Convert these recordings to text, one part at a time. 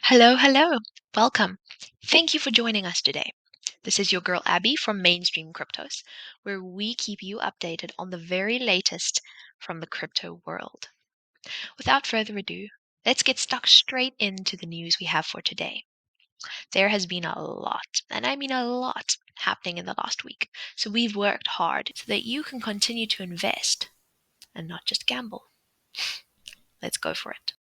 Hello, hello. Welcome. Thank you for joining us today. This is your girl Abby from Mainstream Cryptos, where we keep you updated on the very latest from the crypto world. Without further ado, let's get stuck straight into the news we have for today. There has been a lot, and I mean a lot, happening in the last week. So we've worked hard so that you can continue to invest and not just gamble. Let's go for it.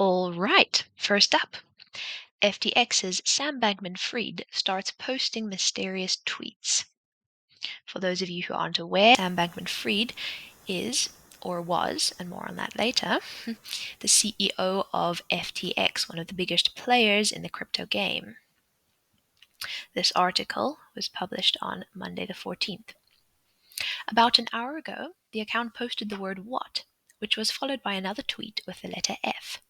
All right, first up. FTX's Sam Bankman-Fried starts posting mysterious tweets. For those of you who aren't aware, Sam Bankman-Fried is, or was, and more on that later, the CEO of FTX, one of the biggest players in the crypto game. This article was published on Monday the 14th. About an hour ago, the account posted the word "what," which was followed by another tweet with the letter F.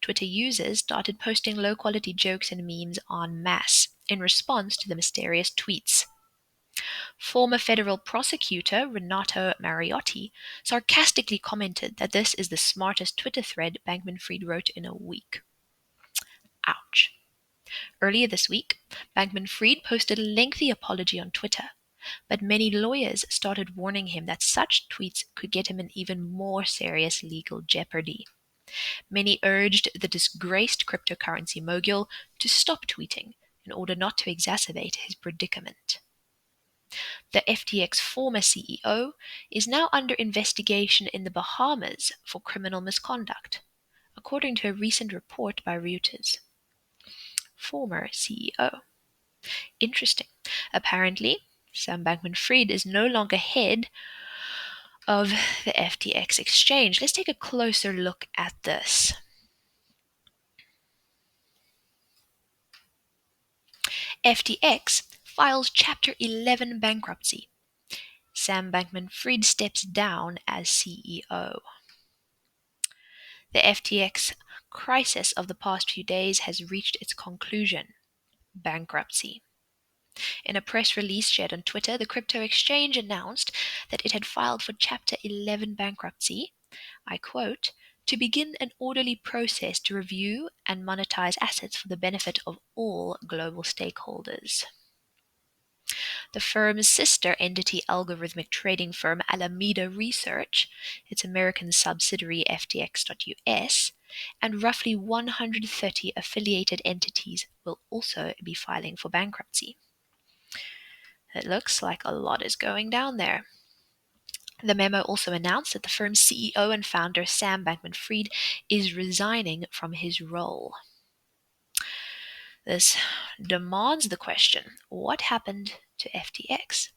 Twitter users started posting low-quality jokes and memes en masse in response to the mysterious tweets. Former federal prosecutor Renato Mariotti sarcastically commented that this is the smartest Twitter thread Bankman-Fried wrote in a week. Ouch. Earlier this week, Bankman-Fried posted a lengthy apology on Twitter, but many lawyers started warning him that such tweets could get him in even more serious legal jeopardy. Many urged the disgraced cryptocurrency mogul to stop tweeting in order not to exacerbate his predicament. The FTX former CEO is now under investigation in the Bahamas for criminal misconduct, according to a recent report by Reuters. Former CEO. Interesting. Apparently, Sam Bankman-Fried is no longer head of the FTX exchange. Let's take a closer look at this. FTX files Chapter 11 bankruptcy. Sam Bankman-Fried steps down as CEO. The FTX crisis of the past few days has reached its conclusion: bankruptcy. In a press release shared on Twitter, the crypto exchange announced that it had filed for Chapter 11 bankruptcy, I quote, to begin an orderly process to review and monetize assets for the benefit of all global stakeholders. The firm's sister entity algorithmic trading firm Alameda Research, its American subsidiary FTX.US, and roughly 130 affiliated entities will also be filing for bankruptcy. It looks like a lot is going down there. The memo also announced that the firm's CEO and founder Sam Bankman-Fried is resigning from his role. This demands the question, what happened to FTX?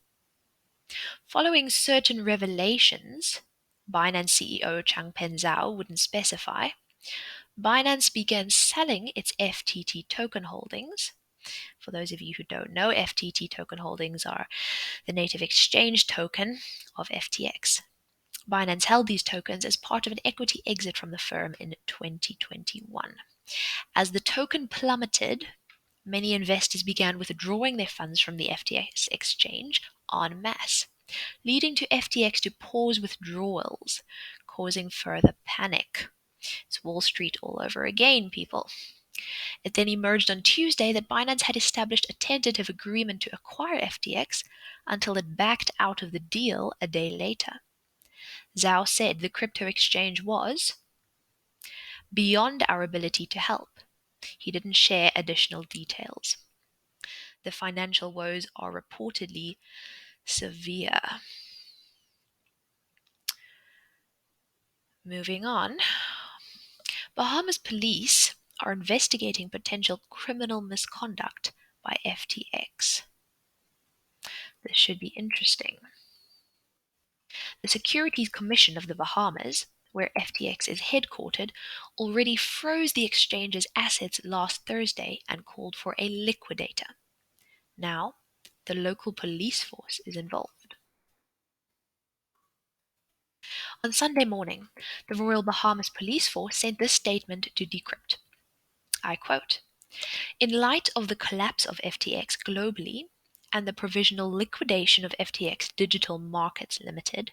Following certain revelations, Binance CEO Changpeng Zhao wouldn't specify, Binance began selling its FTT token holdings. For those of you who don't know, FTT token holdings are the native exchange token of FTX. Binance held these tokens as part of an equity exit from the firm in 2021. As the token plummeted, many investors began withdrawing their funds from the FTX exchange en masse, leading to FTX to pause withdrawals, causing further panic. It's Wall Street all over again, people. It then emerged on Tuesday that Binance had established a tentative agreement to acquire FTX until it backed out of the deal a day later. Zhao said the crypto exchange was beyond our ability to help. He didn't share additional details. The financial woes are reportedly severe. Moving on. Bahamas police are investigating potential criminal misconduct by FTX. This should be interesting. The Securities Commission of the Bahamas, where FTX is headquartered, already froze the exchange's assets last Thursday and called for a liquidator. Now, the local police force is involved. On Sunday morning, the Royal Bahamas Police Force sent this statement to Decrypt. I quote, "In light of the collapse of FTX globally and the provisional liquidation of FTX Digital Markets Limited,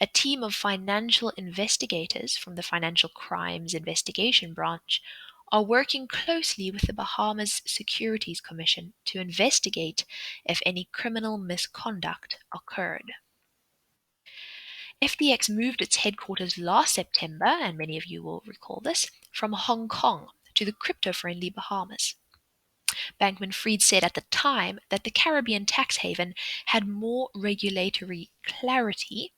A team of financial investigators from the Financial Crimes Investigation Branch are working closely with the Bahamas Securities Commission to investigate if any criminal misconduct occurred. FTX moved its headquarters last September, and many of you will recall this, from Hong Kong to the crypto-friendly Bahamas. Bankman-Fried said at the time that the Caribbean tax haven had more regulatory clarity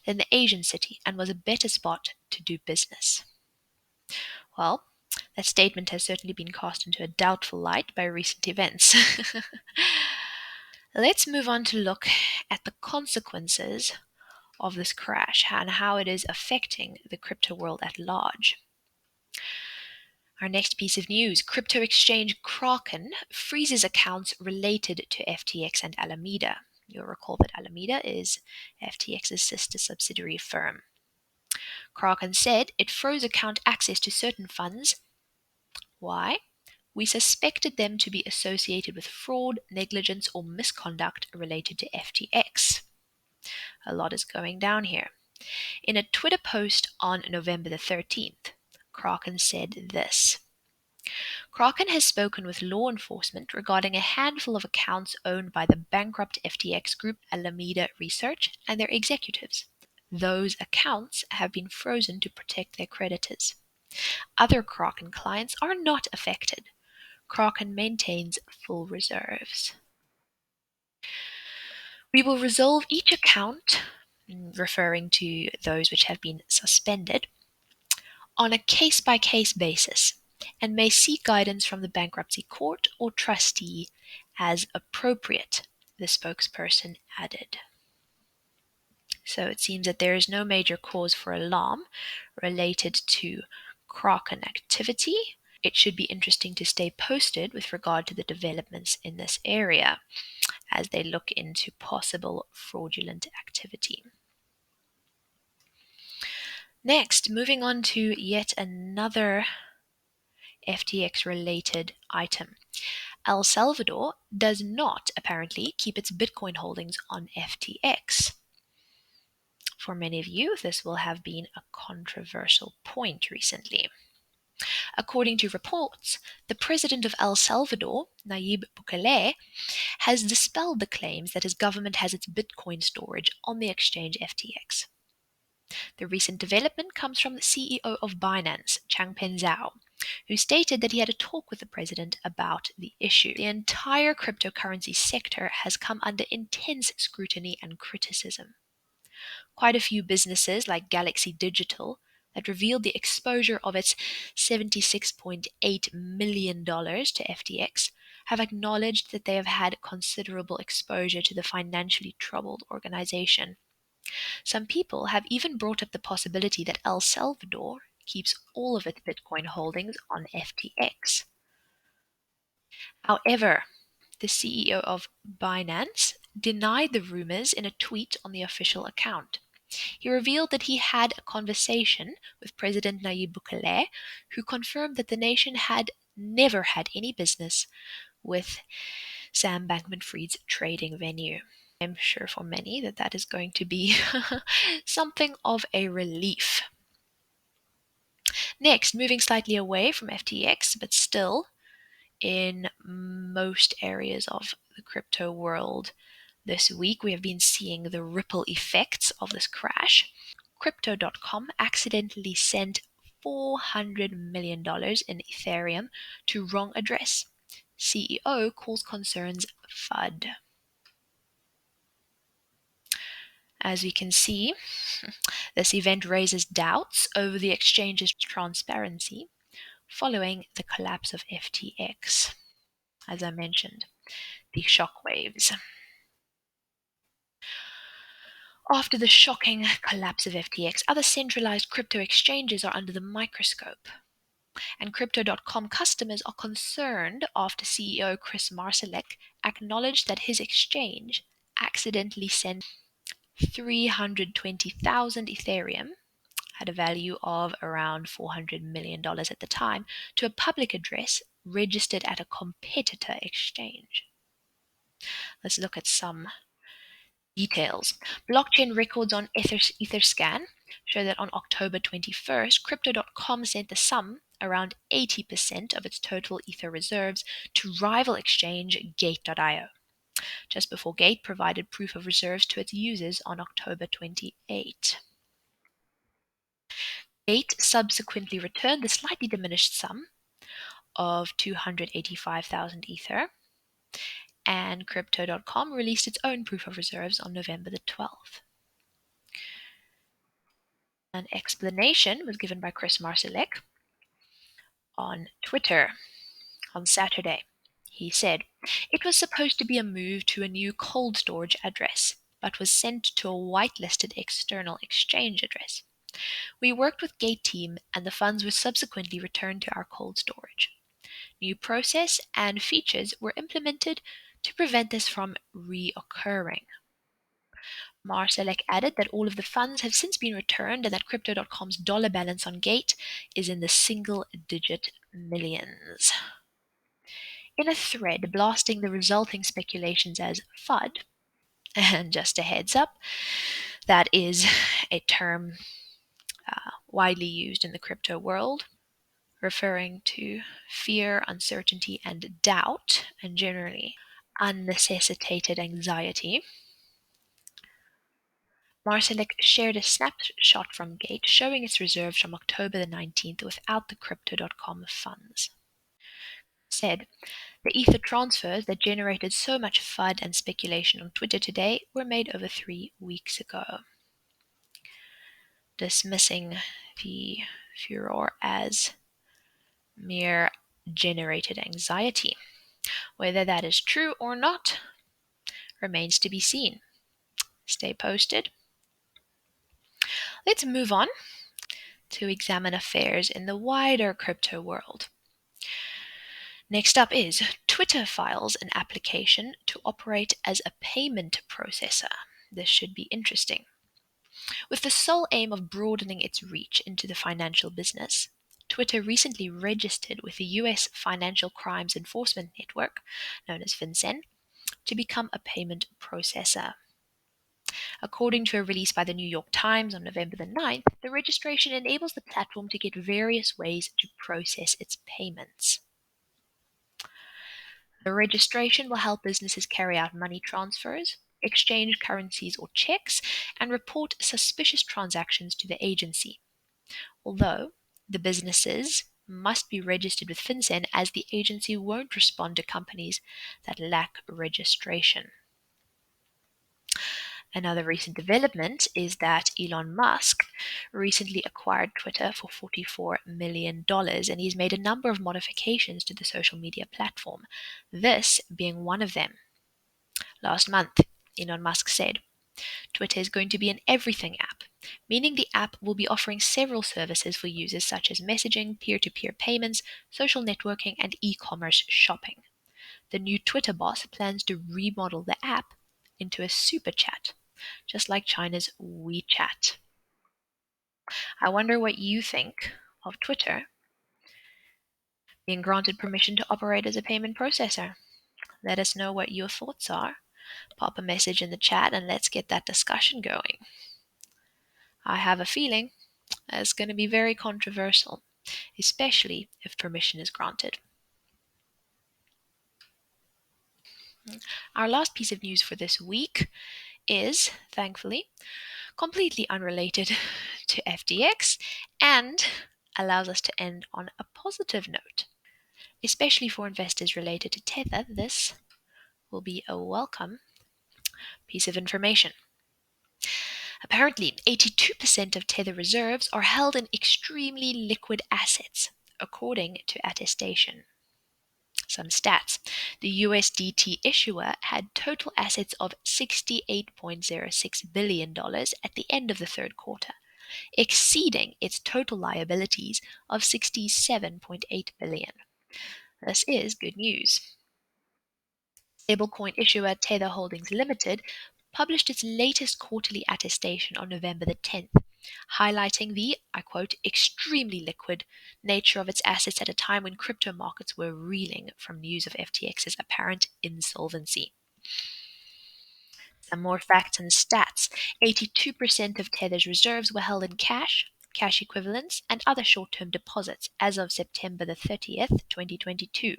than the Asian city and was a better spot to do business. Well, that statement has certainly been cast into a doubtful light by recent events. Let's move on to look at the consequences of this crash and how it is affecting the crypto world at large. Our next piece of news, crypto exchange Kraken freezes accounts related to FTX and Alameda. You'll recall that Alameda is FTX's sister subsidiary firm. Kraken said it froze account access to certain funds. Why? We suspected them to be associated with fraud, negligence, or misconduct related to FTX. A lot is going down here. In a Twitter post on November the 13th, Kraken said this. Kraken has spoken with law enforcement regarding a handful of accounts owned by the bankrupt FTX group Alameda Research and their executives. Those accounts have been frozen to protect their creditors. Other Kraken clients are not affected. Kraken maintains full reserves. We will resolve each account, referring to those which have been suspended, on a case-by-case basis and may seek guidance from the bankruptcy court or trustee as appropriate, the spokesperson added. So it seems that there is no major cause for alarm related to Kraken activity. It should be interesting to stay posted with regard to the developments in this area as they look into possible fraudulent activity. Next, moving on to yet another FTX-related item. El Salvador does not apparently keep its Bitcoin holdings on FTX. For many of you, this will have been a controversial point recently. According to reports, the president of El Salvador, Nayib Bukele, has dispelled the claims that his government has its Bitcoin storage on the exchange FTX. The recent development comes from the CEO of Binance, Changpeng Zhao, who stated that he had a talk with the president about the issue. The entire cryptocurrency sector has come under intense scrutiny and criticism. Quite a few businesses like Galaxy Digital that revealed the exposure of its $76.8 million to FTX have acknowledged that they have had considerable exposure to the financially troubled organization. Some people have even brought up the possibility that El Salvador keeps all of its Bitcoin holdings on FTX. However, the CEO of Binance denied the rumors in a tweet on the official account. He revealed that he had a conversation with President Nayib Bukele, who confirmed that the nation had never had any business with Sam Bankman-Fried's trading venue. I'm sure for many that is going to be something of a relief. Next, moving slightly away from FTX, but still in most areas of the crypto world this week, we have been seeing the ripple effects of this crash. Crypto.com accidentally sent $400 million in Ethereum to wrong address. CEO calls concerns FUD. As we can see, this event raises doubts over the exchange's transparency following the collapse of FTX. As I mentioned, the shockwaves. After the shocking collapse of FTX, other centralized crypto exchanges are under the microscope. And Crypto.com customers are concerned after CEO Chris Marsalek acknowledged that his exchange accidentally sent 320,000 Ethereum at a value of around $400 million at the time to a public address registered at a competitor exchange. Let's look at some Details. Blockchain records on Etherscan show that on October 21st, Crypto.com sent the sum, around 80% of its total Ether reserves, to rival exchange Gate.io, just before Gate provided proof of reserves to its users on October 28. Gate subsequently returned the slightly diminished sum of 285,000 Ether, and Crypto.com released its own proof of reserves on November the 12th. An explanation was given by Chris Marsalek on Twitter on Saturday. He said, "It was supposed to be a move to a new cold storage address, but was sent to a whitelisted external exchange address. We worked with Gate team and the funds were subsequently returned to our cold storage. New process and features were implemented to prevent this from reoccurring." Marsalek added that all of the funds have since been returned and that Crypto.com's dollar balance on Gate is in the single-digit millions. In a thread blasting the resulting speculations as FUD, and just a heads up, that is a term widely used in the crypto world, referring to fear, uncertainty, and doubt, and generally unnecessitated anxiety. Marsalek shared a snapshot from Gate showing its reserves from October the 19th without the Crypto.com funds. Said, "The Ether transfers that generated so much FUD and speculation on Twitter today were made over 3 weeks ago." Dismissing the furor as mere generated anxiety. Whether that is true or not remains to be seen. Stay posted. Let's move on to examine affairs in the wider crypto world. Next up is Twitter files an application to operate as a payment processor. This should be interesting. With the sole aim of broadening its reach into the financial business, Twitter recently registered with the US Financial Crimes Enforcement Network, known as FinCEN, to become a payment processor. According to a release by the New York Times on November the 9th, the registration enables the platform to get various ways to process its payments. The registration will help businesses carry out money transfers, exchange currencies or checks, and report suspicious transactions to the agency. Although the businesses must be registered with FinCEN, as the agency won't respond to companies that lack registration. Another recent development is that Elon Musk recently acquired Twitter for $44 million, and he's made a number of modifications to the social media platform, this being one of them. Last month, Elon Musk said, "Twitter is going to be an everything app, meaning the app will be offering several services for users such as messaging, peer-to-peer payments, social networking, and e-commerce shopping. The new Twitter boss plans to remodel the app into a super chat, just like China's WeChat." I wonder what you think of Twitter being granted permission to operate as a payment processor. Let us know what your thoughts are. Pop a message in the chat and let's get that discussion going. I have a feeling it's going to be very controversial, especially if permission is granted. Our last piece of news for this week is, thankfully, completely unrelated to FTX and allows us to end on a positive note. Especially for investors related to Tether, this will be a welcome piece of information. Apparently, 82% of Tether reserves are held in extremely liquid assets, according to attestation. Some stats. The USDT issuer had total assets of $68.06 billion at the end of the third quarter, exceeding its total liabilities of $67.8 billion. This is good news. Stablecoin issuer Tether Holdings Limited published its latest quarterly attestation on November the 10th, highlighting the, I quote, "extremely liquid nature of its assets at a time when crypto markets were reeling from news of FTX's apparent insolvency." Some more facts and stats. 82% of Tether's reserves were held in cash, cash equivalents, and other short-term deposits as of September the 30th, 2022.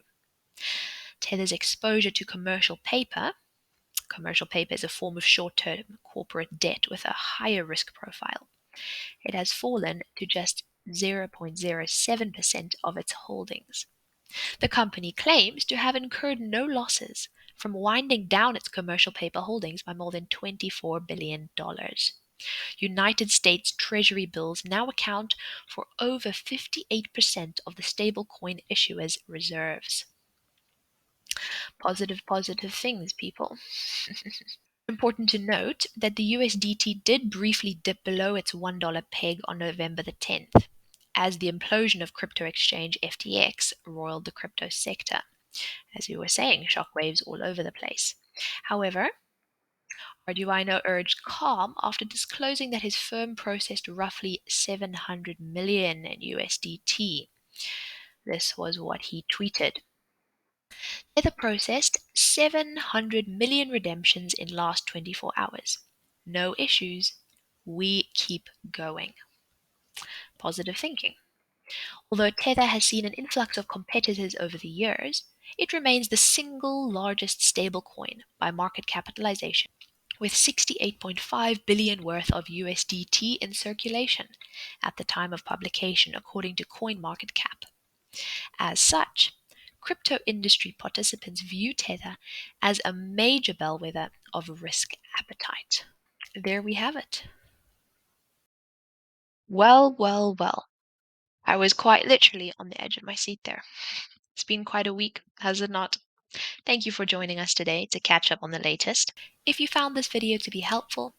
Tether's exposure to commercial paper is a form of short-term corporate debt with a higher risk profile. It has fallen to just 0.07% of its holdings. The company claims to have incurred no losses from winding down its commercial paper holdings by more than $24 billion. United States Treasury bills now account for over 58% of the stablecoin issuer's reserves. Positive things, people. Important to note that the USDT did briefly dip below its $1 peg on November the 10th, as the implosion of crypto exchange FTX roiled the crypto sector. As we were saying, shockwaves all over the place. However, Arduino urged calm after disclosing that his firm processed roughly 700 million in USDT. This was what he tweeted. Tether processed 700 million redemptions in last 24 hours. No issues. We keep going. Positive thinking. Although Tether has seen an influx of competitors over the years, it remains the single largest stablecoin by market capitalization, with 68.5 billion worth of USDT in circulation at the time of publication, according to CoinMarketCap. As such, crypto industry participants view Tether as a major bellwether of risk appetite. There we have it. Well. I was quite literally on the edge of my seat there. It's been quite a week, has it not? Thank you for joining us today to catch up on the latest. If you found this video to be helpful,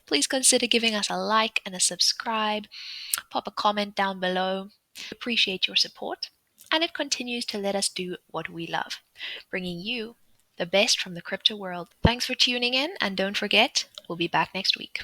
please consider giving us a like and a subscribe. Pop a comment down below. We appreciate your support, and it continues to let us do what we love, bringing you the best from the crypto world. Thanks for tuning in, and don't forget, we'll be back next week.